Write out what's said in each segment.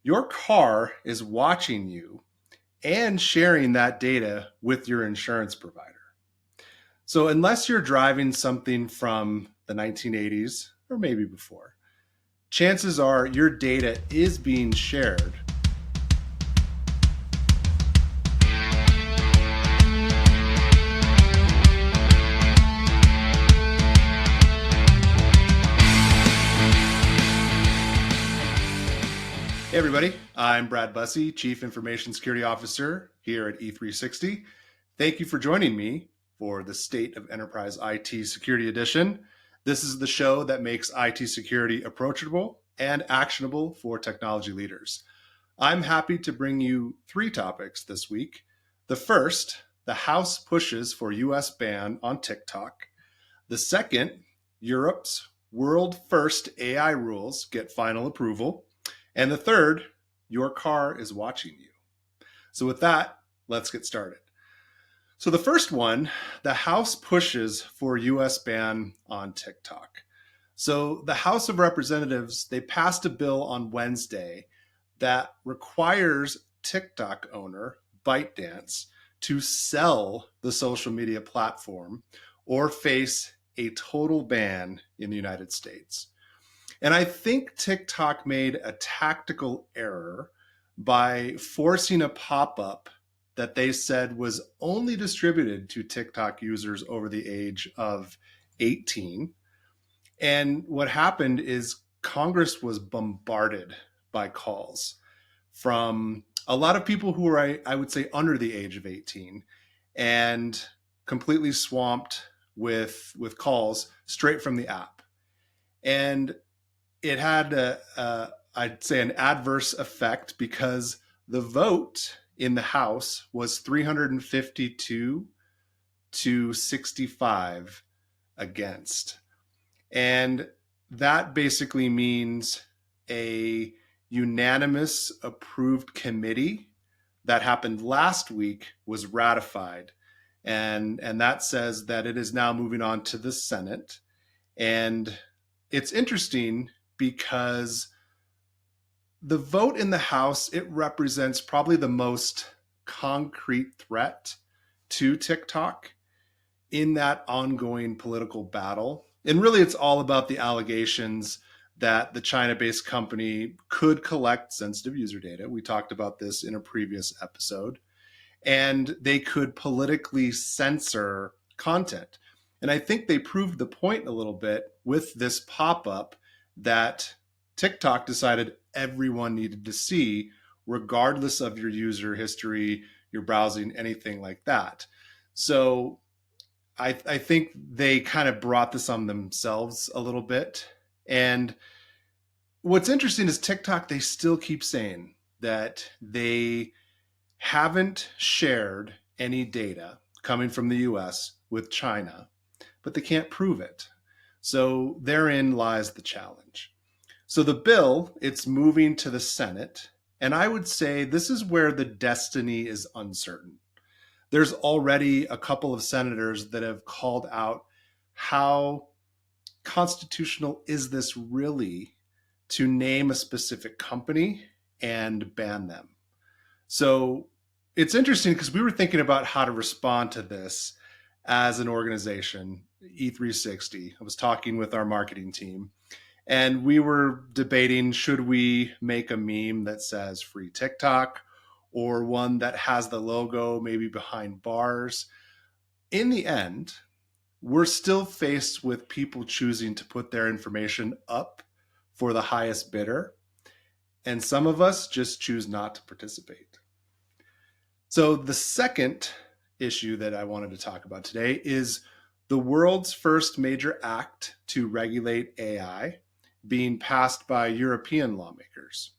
Your car is watching you and sharing that data with your insurance provider. So, unless you're driving something from the 1980s or maybe before, chances are your data is being shared. Hey everybody, I'm Brad Bussey, Chief Information Security Officer here at E360. Thank you for joining me for the State of Enterprise IT Security Edition. This is the show that makes IT security approachable and actionable for technology leaders. I'm happy to bring you three topics this week. The first, the House pushes for US ban on TikTok. The second, Europe's world first AI rules get final approval. And the third, your car is watching you. So with that, let's get started. So the first one, the House pushes for US ban on TikTok. So the House of Representatives, they passed a bill on Wednesday that requires TikTok owner ByteDance to sell the social media platform or face a total ban in the United States. And I think TikTok made a tactical error by forcing a pop-up that they said was only distributed to TikTok users over the age of 18. And what happened is Congress was bombarded by calls from a lot of people who were, I would say, under the age of 18 and completely swamped with calls straight from the app. And it had, I'd say, an adverse effect because the vote in the House was 352 to 65 against. And that basically means a unanimous approved committee that happened last week was ratified. And that says that it is now moving on to the Senate. And it's interesting because the vote in the House, it represents probably the most concrete threat to TikTok in that ongoing political battle. And really, it's all about the allegations that the China-based company could collect sensitive user data. We talked about this in a previous episode. And they could politically censor content. And I think they proved the point a little bit with this pop-up that TikTok decided everyone needed to see, regardless of your user history, your browsing, anything like that. So I think they kind of brought this on themselves a little bit. And what's interesting is TikTok, they still keep saying that they haven't shared any data coming from the US with China, but they can't prove it. So therein lies the challenge. So the bill, it's moving to the Senate, and I would say this is where the destiny is uncertain. There's already a couple of senators that have called out how constitutional is this really to name a specific company and ban them. So it's interesting because we were thinking about how to respond to this as an organization, E360. I was talking with our marketing team and we were debating, should we make a meme that says free TikTok or one that has the logo maybe behind bars? In the end, we're still faced with people choosing to put their information up for the highest bidder. And some of us just choose not to participate. So the second issue that I wanted to talk about today is the world's first major act to regulate AI being passed by European lawmakers.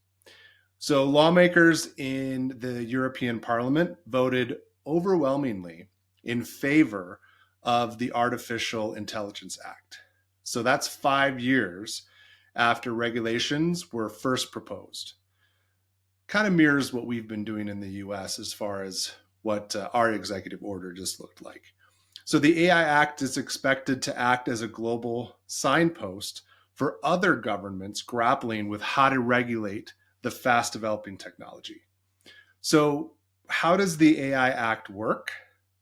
So lawmakers in the European Parliament voted overwhelmingly in favor of the Artificial Intelligence Act. So that's 5 years after regulations were first proposed. Kind of mirrors what we've been doing in the US as far as what our executive order just looked like. So the AI Act is expected to act as a global signpost for other governments grappling with how to regulate the the fast developing technology. So, how does the AI Act work?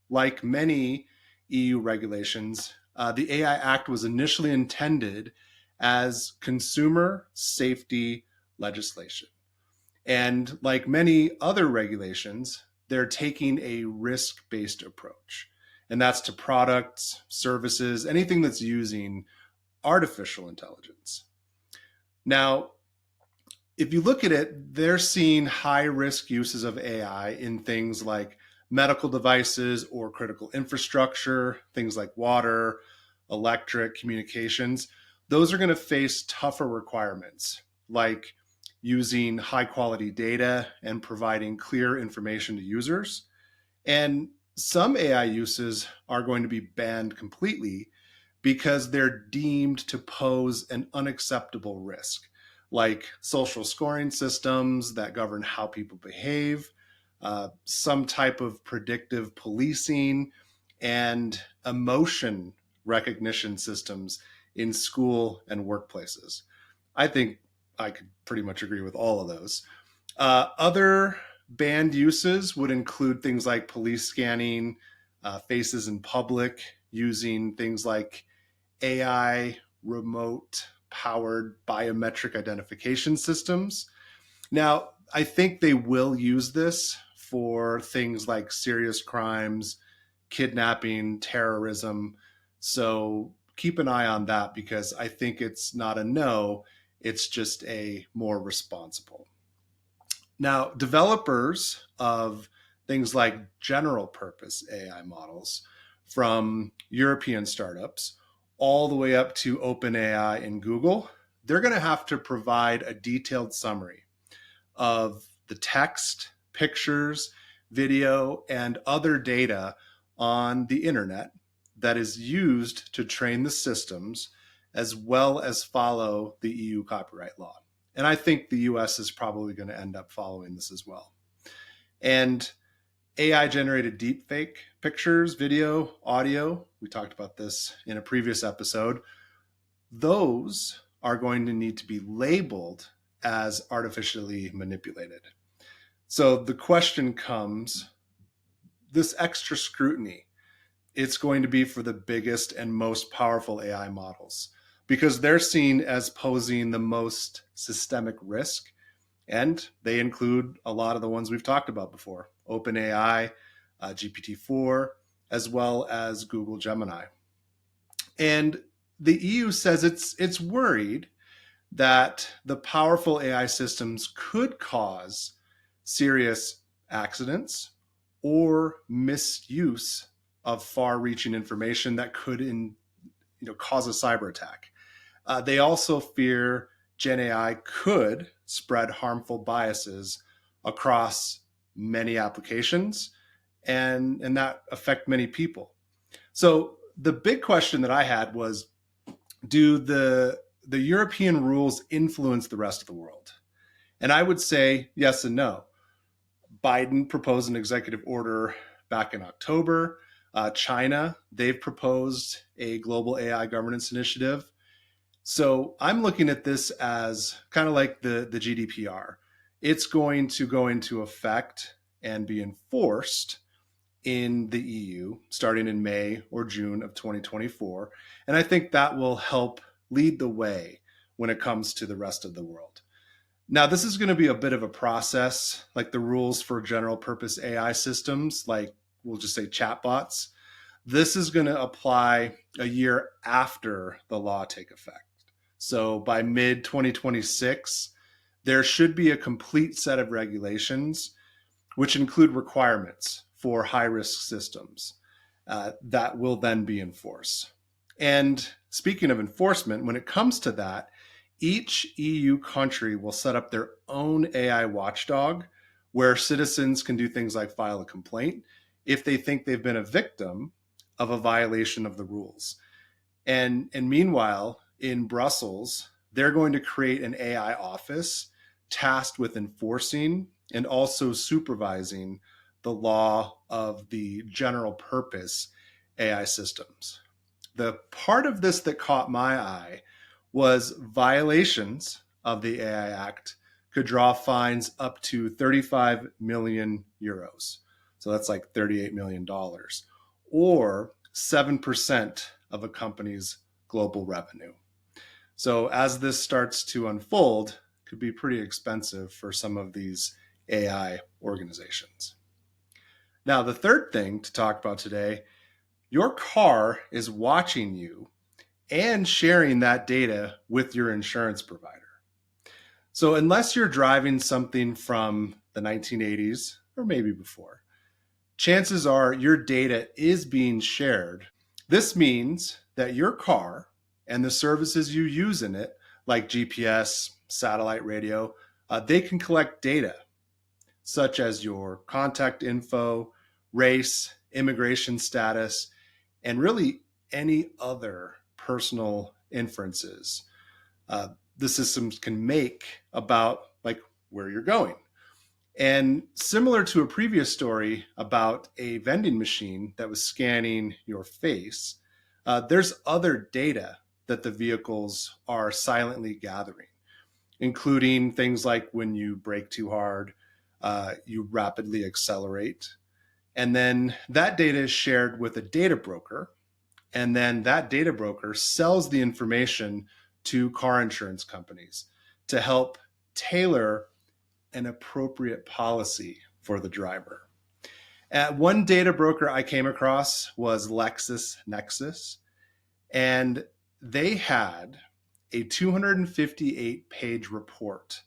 Like many EU regulations, the AI Act was initially intended as consumer safety legislation. And like many other regulations, they're taking a risk based approach. And that's to products, services, anything that's using artificial intelligence. Now, if you look at it, they're seeing high risk uses of AI in things like medical devices or critical infrastructure, things like water, electric, communications. Those are going to face tougher requirements like using high quality data and providing clear information to users. And some AI uses are going to be banned completely because they're deemed to pose an unacceptable risk, like social scoring systems that govern how people behave, some type of predictive policing, and emotion recognition systems in school and workplaces. I think I could pretty much agree with all of those. Other banned uses would include things like police scanning faces in public, using things like AI remote powered biometric identification systems. Now, I think they will use this for things like serious crimes, kidnapping, terrorism. So keep an eye on that because I think it's not a no, it's just a more responsible. Now, developers of things like general purpose AI models from European startups all the way up to OpenAI and Google, they're going to have to provide a detailed summary of the text, pictures, video, and other data on the internet that is used to train the systems, as well as follow the EU copyright law. And I think the US is probably going to end up following this as well. And AI generated deepfake pictures, video, audio, we talked about this in a previous episode, those are going to need to be labeled as artificially manipulated. So the question comes, this extra scrutiny, it's going to be for the biggest and most powerful AI models because they're seen as posing the most systemic risk. And they include a lot of the ones we've talked about before, OpenAI, GPT-4, as well as Google Gemini. And the EU says it's worried that the powerful AI systems could cause serious accidents or misuse of far-reaching information that could cause a cyber attack. They also fear Gen AI could spread harmful biases across many applications and that affect many people. So the big question that I had was, do the European rules influence the rest of the world? And I would say yes and no. Biden proposed an executive order back in October. China, they've proposed a global AI governance initiative. So I'm looking at this as kind of like the GDPR. It's going to go into effect and be enforced in the EU starting in May or June of 2024. And I think that will help lead the way when it comes to the rest of the world. Now, this is going to be a bit of a process, like the rules for general purpose AI systems, like we'll just say chatbots. This is going to apply a year after the law take effect. So by mid 2026, there should be a complete set of regulations, which include requirements for high risk systems that will then be enforced. And speaking of enforcement, when it comes to that, each EU country will set up their own AI watchdog where citizens can do things like file a complaint if they think they've been a victim of a violation of the rules. And meanwhile, in Brussels, they're going to create an AI office tasked with enforcing and also supervising the law of the general purpose AI systems. The part of this that caught my eye was violations of the AI Act could draw fines up to 35 million euros. So that's like $38 million, or 7% of a company's global revenue. So as this starts to unfold, it could be pretty expensive for some of these AI organizations. Now, the third thing to talk about today, your car is watching you and sharing that data with your insurance provider. So unless you're driving something from the 1980s or maybe before, chances are your data is being shared. This means that your car and the services you use in it, like GPS, satellite radio, they can collect data such as your contact info, race, immigration status, and really any other personal inferences the systems can make about like where you're going. And similar to a previous story about a vending machine that was scanning your face, there's other data that the vehicles are silently gathering, including things like when you brake too hard, you rapidly accelerate. And then that data is shared with a data broker. And then that data broker sells the information to car insurance companies to help tailor an appropriate policy for the driver. One data broker I came across was LexisNexis, and they had a 258-page report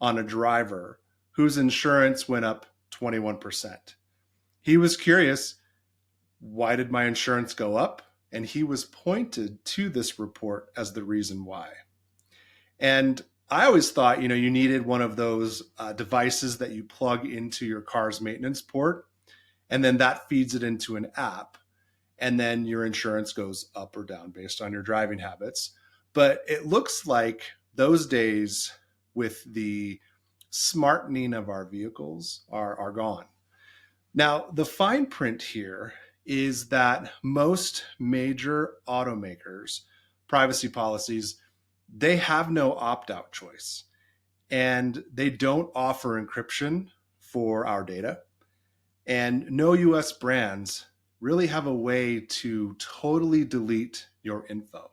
on a driver whose insurance went up 21%. He was curious, why did my insurance go up? And he was pointed to this report as the reason why. And I always thought, you needed one of those devices that you plug into your car's maintenance port, and then that feeds it into an app, and then your insurance goes up or down based on your driving habits. But it looks like those days with the smartening of our vehicles are gone. Now, the fine print here is that most major automakers' privacy policies, they have no opt-out choice, and they don't offer encryption for our data. And no US brands really have a way to totally delete your info.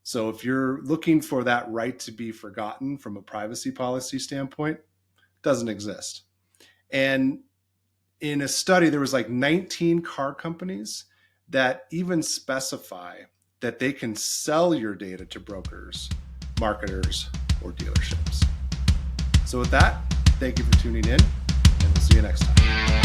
So if you're looking for that right to be forgotten from a privacy policy standpoint, it doesn't exist. And in a study, there was like 19 car companies that even specify that they can sell your data to brokers, marketers, or dealerships. So with that, thank you for tuning in, and we'll see you next time.